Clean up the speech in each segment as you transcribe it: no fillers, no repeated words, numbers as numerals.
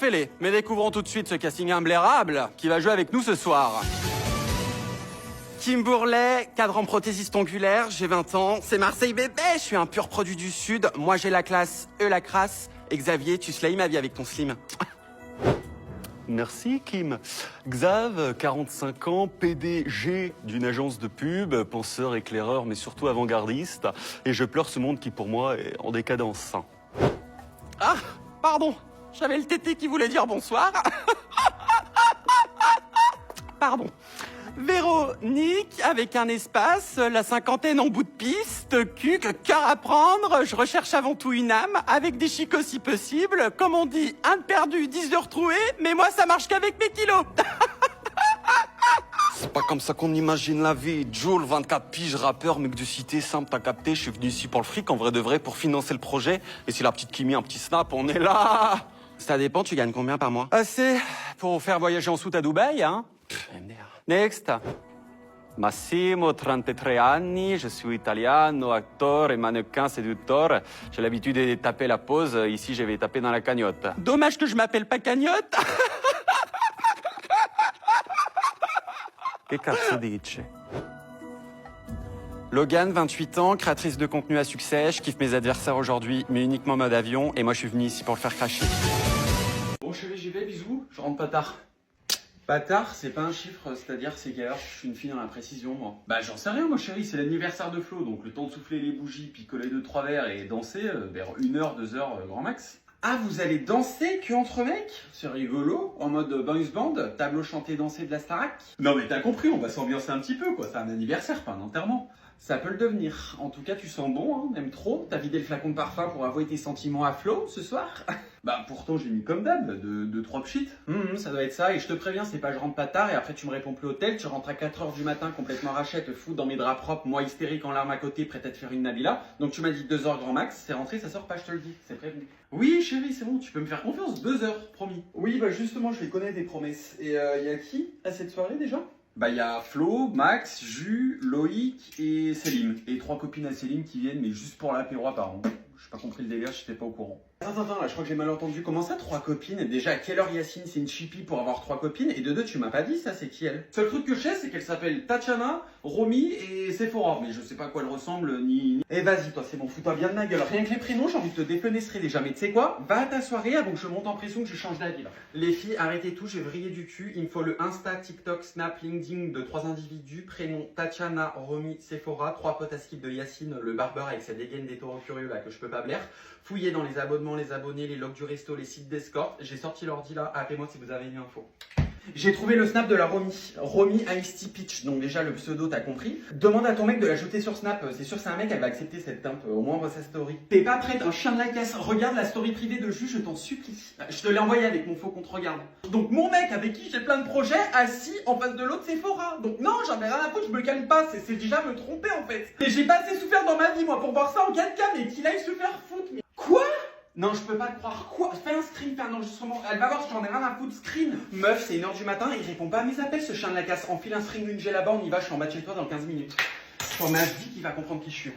fais-les. Mais découvrons tout de suite ce casting imblairable qui va jouer avec nous ce soir. Kim Bourlet, cadre en prothésiste ongulaire, j'ai 20 ans, c'est Marseille bébé, je suis un pur produit du Sud, moi j'ai la classe, eux la crasse, et Xavier, tu slays ma vie avec ton slim. Merci Kim. Xav, 45 ans, PDG d'une agence de pub, penseur, éclaireur, mais surtout avant-gardiste. Et je pleure ce monde qui pour moi est en décadence. Ah, pardon, j'avais le tété qui voulait dire bonsoir. Pardon. Véronique, avec un espace, la cinquantaine en bout de piste, cul, cœur à prendre, je recherche avant tout une âme, avec des chicots si possible, comme on dit, un de perdu, 10 de retrouvé, mais moi ça marche qu'avec mes kilos. C'est pas comme ça qu'on imagine la vie. Jules, 24 piges, rappeur, mec de cité, simple, t'as capté, je suis venu ici pour le fric, en vrai de vrai, pour financer le projet. Et si la petite Kimi, un petit snap, on est là. Ça dépend, tu gagnes combien par mois? Assez pour faire voyager en soute à Dubaï, hein. MDR. Next. Massimo, 33 anni, je suis italiano, acteur et mannequin séducteur. J'ai l'habitude de taper la pause, ici je vais taper dans la cagnotte. Dommage que je m'appelle pas Cagnotte. Che cazzo dici? Logan, 28 ans, créatrice de contenu à succès. Je kiffe mes adversaires aujourd'hui, mais uniquement mode avion. Et moi, je suis venu ici pour le faire cracher. Bon, chérie, j'y vais, bisous. Je rentre pas tard. Pas tard, c'est pas un chiffre, c'est-à-dire c'est quelle heure? Je suis une fille dans la précision, moi. Bah, j'en sais rien, moi, chérie. C'est l'anniversaire de Flo, donc le temps de souffler les bougies, picoler 2-3 verres et danser vers 1 heure, 2 heures, grand max. Ah, vous allez danser que entre mecs? C'est rigolo, en mode boys band, tableau chanté dansé de la Starac. Non mais t'as compris, on va s'ambiancer un petit peu quoi, c'est un anniversaire, pas un enterrement. Ça peut le devenir. En tout cas, tu sens bon, hein, même trop. T'as vidé le flacon de parfum pour avouer tes sentiments à Flo ce soir? Bah pourtant j'ai mis comme d'hab, de 3 pchits. Ça doit être ça, et je te préviens, c'est pas je rentre pas tard et après tu me réponds plus au tel, tu rentres à 4h du matin complètement rachette, fou dans mes draps propres, moi hystérique en larmes à côté, prête à te faire une Nabila. Donc tu m'as dit 2 heures grand max, c'est rentré, ça sort pas, je te le dis, c'est prévenu. Oui chérie, c'est bon, tu peux me faire confiance, 2 heures, promis. Oui bah justement, je les connais des promesses. Et y a qui à cette soirée déjà? Bah y a Flo, Max, Jus, Loïc et Céline. Et 3 copines à Céline qui viennent mais juste pour l'apéro apparemment. J'ai pas compris le délire, j'étais pas au courant. Attends, là je crois que j'ai mal entendu. Comment ça 3 copines? Déjà à quelle heure Yacine c'est une chippie pour avoir 3 copines? Et de deux tu m'as pas dit ça, c'est qui elle? Seul truc que je sais c'est qu'elle s'appelle Tatiana, Romy et Sephora. Mais je sais pas à quoi elle ressemble ni... Eh vas-y toi c'est bon, fous-toi bien de ma gueule. Rien que les prénoms j'ai envie de te défenestrer déjà. Mais tu sais quoi? Va à ta soirée avant que je monte en pression que je change d'avis là. Les filles arrêtez tout, je vais vriller du cul. Il me faut le Insta, TikTok, Snap, LinkedIn de 3 individus. Prénom Tatiana, Romy, Sephora. 3 potes à skip de Yacine, le barbeur avec sa dégaine des taureaux curieux là que je peux pas blaire. Fouillez dans les abonnements, les abonnés, les logs du resto, les sites d'escorte. J'ai sorti l'ordi là, appelez-moi si vous avez une info. J'ai trouvé le snap de la Romy Ice Tea Peach, donc déjà le pseudo t'as compris. Demande à ton mec de l'ajouter sur Snap, c'est sûr c'est un mec, elle va accepter cette timpe, au moins on voit sa story. T'es pas prête, un chien de la casse, regarde la story privée de Jus, je t'en supplie. Je te l'ai envoyé avec mon faux compte regarde. Donc mon mec avec qui j'ai plein de projets, assis en face de l'autre Sephora. Donc non, j'en ai rien à foutre, je me calme pas, c'est déjà me tromper en fait. Et j'ai pas assez souffert dans ma vie moi pour voir ça en 4K, mais qu'il aille se faire foutre. Mais... Quoi? Non, je peux pas le croire. Quoi? Fais un screen, fais un enregistrement. Elle va voir, j'en ai rien à foutre. Screen. Meuf, c'est 1h du matin, il répond pas à mes appels, ce chien de la casse. Enfile un string, une gel là-bas, on y va, je suis en bas de chez toi dans 15 minutes. Ton m'a dit qu'il va comprendre qui je suis.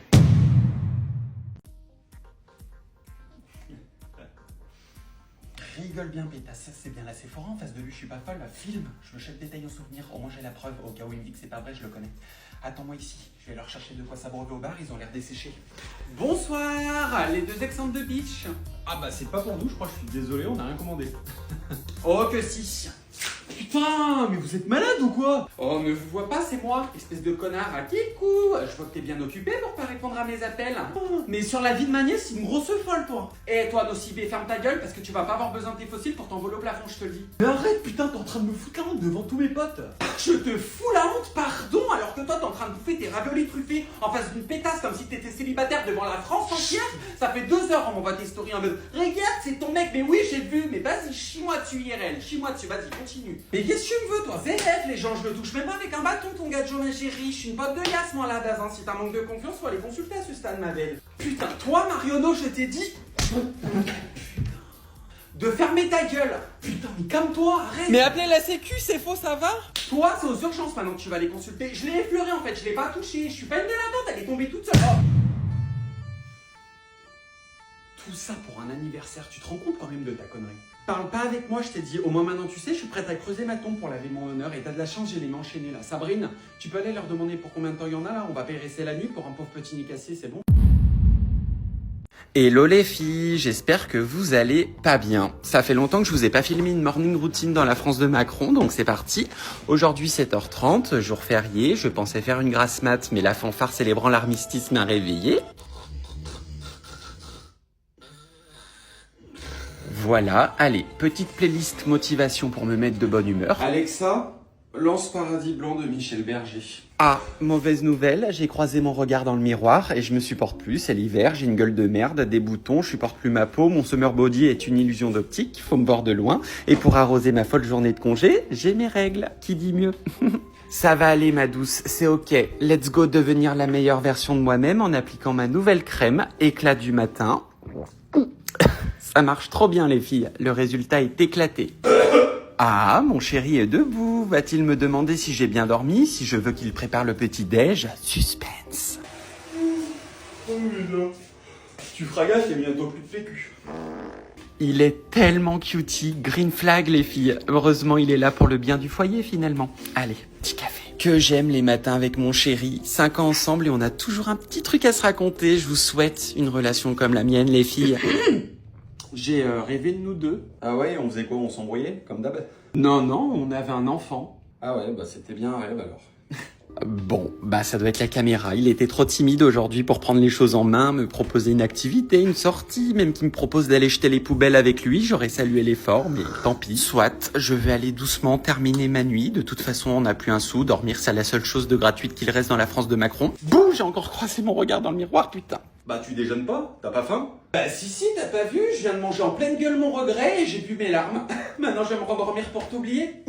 Rigole bien, pétasse, ça c'est bien la Sephora en face de lui, je suis pas folle. Filme, je me chaque détail en souvenir, au moins j'ai la preuve, au cas où il me dit que c'est pas vrai, je le connais. Attends-moi ici, je vais leur chercher de quoi s'abreuver au bar, ils ont l'air desséchés. Bonsoir, les 2 exemples de bitch. Ah bah c'est pas pour nous, je crois, je suis désolé, on n'a rien commandé. Oh que si. Putain, mais vous êtes malade ou quoi? Oh, ne vous vois pas, c'est moi, espèce de connard à kikou. Je vois que t'es bien occupé pour pas répondre à mes appels. Mais sur la vie de ma nièce, c'est une grosse folle, toi. Et toi, Nocibé, ferme ta gueule parce que tu vas pas avoir besoin de tes fossiles pour t'envoler au plafond, je te le dis. Mais arrête, putain, t'es en train de me foutre la honte devant tous mes potes. Je te fous la honte, pardon, alors que toi, t'es en train de bouffer tes raviolis truffés en face d'une pétasse comme si t'étais célibataire devant la France entière. Ça fait 2 heures qu'on m'envoie tes stories en mode regarde, c'est ton mec, mais oui, j'ai vu, mais vas-y, chie-moi dessus, IRL, chie-moi dessus, vas-y, continue. Mais qu'est-ce que tu me veux, toi? VF, les gens, je le touche même pas avec un bâton, ton gadjo, ma chérie. Je suis une pote de Yass, moi, là, Daz. Si t'as manque de confiance, faut aller consulter à ce stade, ma belle. Putain, toi, Mariono, je t'ai dit de fermer ta gueule. Putain, mais calme-toi, arrête. Mais appeler la sécu, c'est faux, ça va? Toi, c'est aux urgences maintenant que tu vas les consulter. Je l'ai effleuré, en fait, je l'ai pas touché. Je suis pas une délinquante, elle est tombée toute seule. Oh. Tout ça pour un anniversaire, tu te rends compte quand même de ta connerie? Parle pas avec moi, je t'ai dit. Au moins maintenant tu sais, je suis prête à creuser ma tombe pour laver mon honneur. Et t'as de la chance, j'ai les mains enchaînées là. Sabrine, tu peux aller leur demander pour combien de temps il y en a là? On va pas y rester la nuit pour un pauvre petit Nicassier, c'est bon? Hello les filles, j'espère que vous allez pas bien. Ça fait longtemps que je vous ai pas filmé une morning routine dans la France de Macron, donc c'est parti. Aujourd'hui 7h30, jour férié, je pensais faire une grasse mat, mais la fanfare célébrant l'armistice m'a réveillé. Voilà, allez, petite playlist motivation pour me mettre de bonne humeur. Alexa, lance Paradis Blanc de Michel Berger. Ah, mauvaise nouvelle, j'ai croisé mon regard dans le miroir et je me supporte plus, c'est l'hiver, j'ai une gueule de merde, des boutons, je supporte plus ma peau, mon summer body est une illusion d'optique, faut me voir de loin. Et pour arroser ma folle journée de congé, j'ai mes règles, qui dit mieux? Ça va aller ma douce, c'est ok, let's go devenir la meilleure version de moi-même en appliquant ma nouvelle crème, éclat du matin. Ça marche trop bien les filles, le résultat est éclaté. Ah, mon chéri est debout. Va-t-il me demander si j'ai bien dormi, si je veux qu'il prépare le petit-déj? Suspense. Oh non. Tu feras gaffe, il y a bientôt plus de PQ. Il est tellement cutie. Green flag les filles. Heureusement, il est là pour le bien du foyer finalement. Allez, petit café. Que j'aime les matins avec mon chéri. 5 ans ensemble et on a toujours un petit truc à se raconter. Je vous souhaite une relation comme la mienne les filles. J'ai rêvé de nous deux. Ah ouais, on faisait quoi? On s'embrouillait, comme d'hab? Non, on avait un enfant. Ah ouais, bah c'était bien un rêve alors. Bon, bah ça doit être la caméra. Il était trop timide aujourd'hui pour prendre les choses en main, me proposer une activité, une sortie, même qu'il me propose d'aller jeter les poubelles avec lui. J'aurais salué l'effort, mais tant pis. Soit, je vais aller doucement terminer ma nuit. De toute façon, on n'a plus un sou. Dormir, c'est la seule chose de gratuite qu'il reste dans la France de Macron. Bouh, j'ai encore croisé mon regard dans le miroir, putain. Bah tu déjeunes pas? T'as pas faim? Bah si, t'as pas vu? Je viens de manger en pleine gueule mon regret et j'ai bu mes larmes. Maintenant, je vais me rendormir pour t'oublier.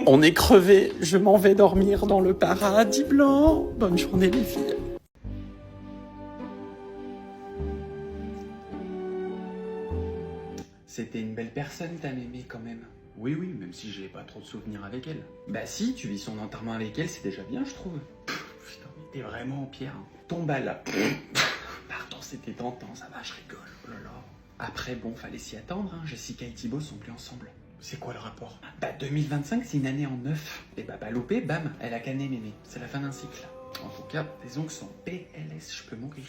On est crevé. Je m'en vais dormir dans le paradis blanc. Bonne journée les filles. C'était une belle personne, ta mémé, quand même. Oui, même si j'ai pas trop de souvenirs avec elle. Bah si, tu vis son enterrement avec elle, c'est déjà bien, je trouve. Putain, mais t'es vraiment en pierre. Hein. Tombe à la... Pardon, c'était tentant, ça va, je rigole. Oh là là. Après, bon, fallait s'y attendre, hein. Jessica et Thibaut sont plus ensemble. C'est quoi le rapport? Bah 2025, c'est une année en 9. Et bah loupé, bam, elle a canné mémé. C'est la fin d'un cycle. En tout cas, tes ongles sont PLS, je peux mourir.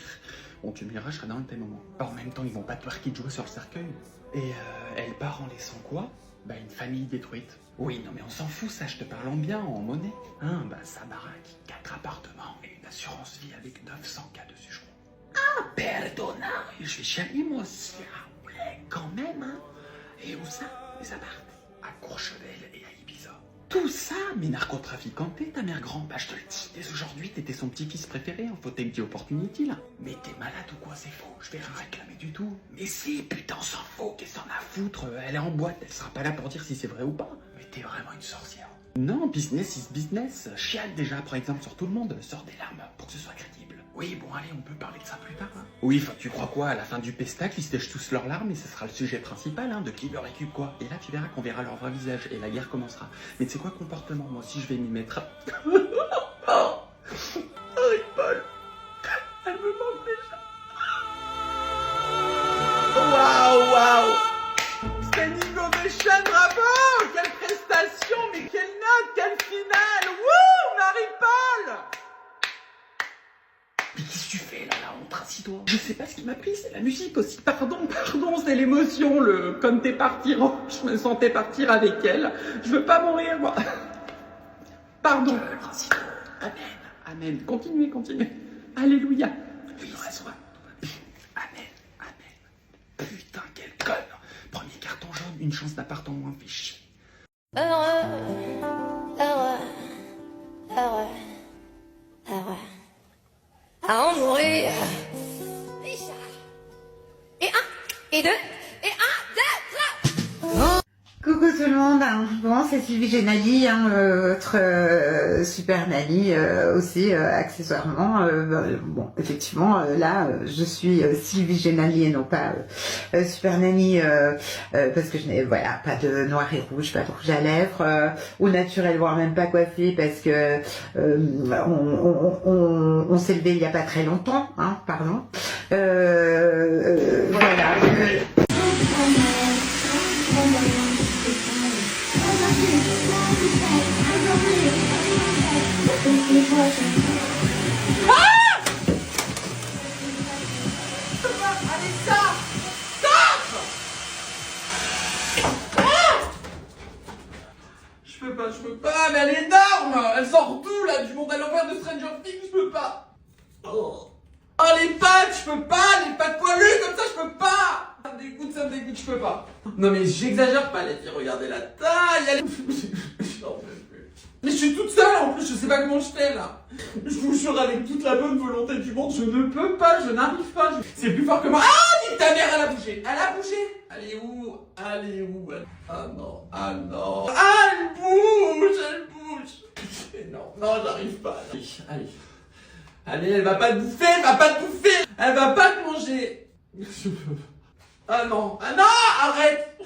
Bon, tu me diras, je serai dans un de tes moments. En même temps, ils vont pas twerker de jouer sur le cercueil. Et elle part en laissant quoi? Bah une famille détruite. Oui, non mais on s'en fout, ça, je te parle en bien, en monnaie. Hein, bah sa baraque, 4 appartements et une assurance vie avec 900 cas dessus, je crois. Ah, perdona, je vais chialer moi aussi. Ah ouais, quand même, hein. Et où ça? Les appartements à Courchevel et à Ibiza. Tout ça, mais narcotraficanté, ta mère grand. Bah je te le dis, dès aujourd'hui, t'étais son petit-fils préféré en fauteuil d'opportunity là. Mais t'es malade ou quoi? C'est faux, je vais rien réclamer du tout. Mais si, putain, on s'en fout, qu'est-ce qu'on a à foutre? Elle est en boîte, elle sera pas là pour dire si c'est vrai ou pas. Mais t'es vraiment une sorcière. Non, business is business. Chiale déjà, par exemple, sur tout le monde, sors des larmes pour que ce soit crédible. Oui, bon, allez, on peut parler de ça plus tard. Hein. Oui, enfin, tu crois quoi? À la fin du pestacle, ils se tèchent tous leurs larmes et ce sera le sujet principal, hein, de qui leur récup quoi. Et là, tu verras qu'on verra leur vrai visage et la guerre commencera. Mais tu sais quoi, comportement? Moi aussi, je vais m'y mettre. Oh, Paul, elle me manque déjà. Waouh! Standing ovation, bravo! Quelle prestation, mais quelle note, quelle finale! Wouh, Marie-Paul! Mais qu'est-ce que tu fais là, la honte, assis-toi. Je sais pas ce qui m'a pris, c'est la musique aussi. Pardon, c'est l'émotion, comme t'es parti, je me sentais partir avec elle. Je veux pas mourir, moi. Pardon. Amen. Continuez. Alléluia. Oui, c'est ça. Amen. Putain, quelle conne. Premier carton jaune, une chance d'appart en moins, fait chier. Heureux. À en mourir. Et un, et deux, et un, deux, trois. Coucou tout le monde, bon c'est Sylvie Génali, votre super nanny aussi accessoirement, bon effectivement là je suis Sylvie Génali et non pas super nanny parce que je n'ai voilà pas de noir et rouge, pas de rouge à lèvres ou naturel voire même pas coiffée parce que on s'est levé il y a pas très longtemps, pardon, voilà. Je peux pas, mais elle est énorme! Elle sort d'où là? Du monde à l'envers de Stranger Things, je peux pas! Oh, les pattes, je peux pas! Les pattes poilues comme ça, je peux pas! Ça me dégoûte, je peux pas! Non mais j'exagère pas les filles, regardez la taille! Elle est... J'en peux plus. Mais je suis toute seule en plus, je sais pas comment je fais là! Je vous jure avec toute la bonne volonté du monde, je ne peux pas, je n'arrive pas! C'est plus fort que moi! Ah! Nique ta mère, elle a bougé! Elle a bougé! Elle est où? Elle est où? Ah non, ah non! Ah, elle bouge! Elle bouge! Mais non, non, j'arrive pas. Allez. Allez, elle va pas te bouffer! Elle va pas te bouffer! Elle va pas te manger! Ah non! Ah non! Arrête!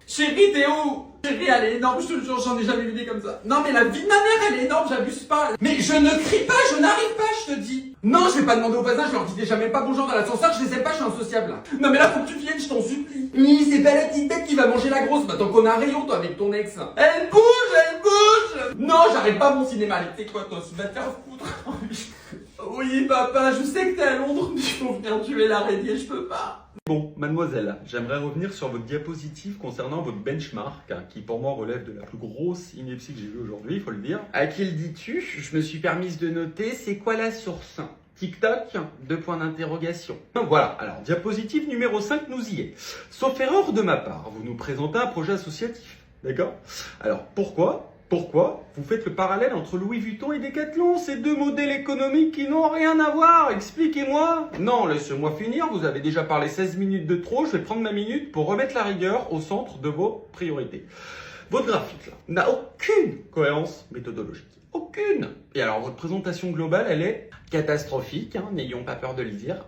Chérie, t'es où? Chérie, elle est énorme, je te jure, j'en ai jamais vu des comme ça. Non, mais la vie de ma mère, elle est énorme, j'abuse pas. Mais je ne crie pas, je n'arrive pas, je te dis. Non, je vais pas demander aux voisins, je leur dis déjà même pas bonjour dans l'ascenseur, je les aime pas, je suis insociable là. Non, mais là, faut que tu viennes, je t'en supplie. Oui, c'est pas la petite bête qui va manger la grosse, bah tant qu'on a un rayon, toi, avec ton ex. Elle bouge, elle bouge. Non, j'arrête pas mon cinéma, allez, tu sais quoi, toi, tu vas te faire foutre. Oui, papa, je sais que t'es à Londres, mais il faut venir tuer l'araignée, je peux pas. Bon, mademoiselle, j'aimerais revenir sur votre diapositive concernant votre benchmark, qui pour moi relève de la plus grosse ineptie que j'ai vue aujourd'hui, il faut le dire. À qui le dis-tu? Je me suis permise de noter, c'est quoi la source? TikTok, 2 points d'interrogation. Donc voilà, alors diapositive numéro 5, nous y est. Sauf erreur de ma part, vous nous présentez un projet associatif, d'accord? Alors pourquoi vous faites le parallèle entre Louis Vuitton et Decathlon, ces deux modèles économiques qui n'ont rien à voir? Expliquez-moi. Non, laissez-moi finir, vous avez déjà parlé 16 minutes de trop, je vais prendre ma minute pour remettre la rigueur au centre de vos priorités. Votre graphique là n'a aucune cohérence méthodologique. Aucune. Et alors votre présentation globale, elle est catastrophique, hein, n'ayons pas peur de le dire.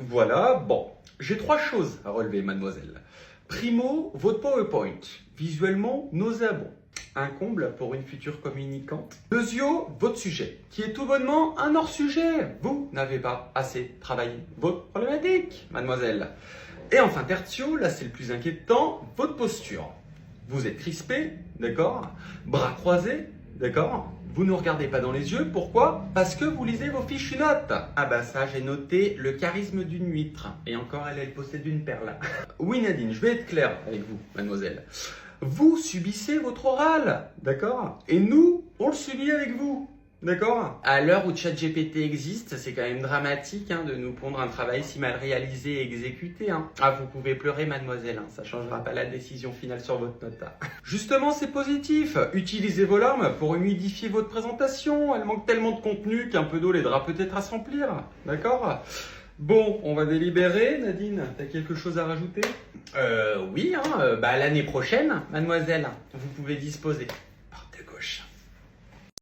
Voilà, bon. J'ai 3 choses à relever, mademoiselle. Primo, votre PowerPoint, visuellement nauséabond. Un comble pour une future communicante. Deuxio, votre sujet, qui est tout bonnement un hors-sujet. Vous n'avez pas assez travaillé votre problématique, mademoiselle. Et enfin, tertio, là c'est le plus inquiétant, votre posture. Vous êtes crispé, d'accord? Bras croisés, d'accord? Vous ne regardez pas dans les yeux, pourquoi? Parce que vous lisez vos fichues notes. Ah bah ça, j'ai noté le charisme d'une huître. Et encore, elle possède une perle. Oui Nadine, je vais être clair avec vous, mademoiselle. Vous subissez votre oral, d'accord? Et nous, on le subit avec vous, d'accord? À l'heure où ChatGPT existe, c'est quand même dramatique de nous pondre un travail si mal réalisé et exécuté. Ah, vous pouvez pleurer, mademoiselle, ça changera pas la décision finale sur votre note. Justement, c'est positif. Utilisez vos larmes pour humidifier votre présentation. Elle manque tellement de contenu qu'un peu d'eau l'aidera peut-être à se remplir, d'accord? Bon, on va délibérer. Nadine, t'as quelque chose à rajouter? Oui, l'année prochaine, mademoiselle, vous pouvez disposer. Porte de gauche.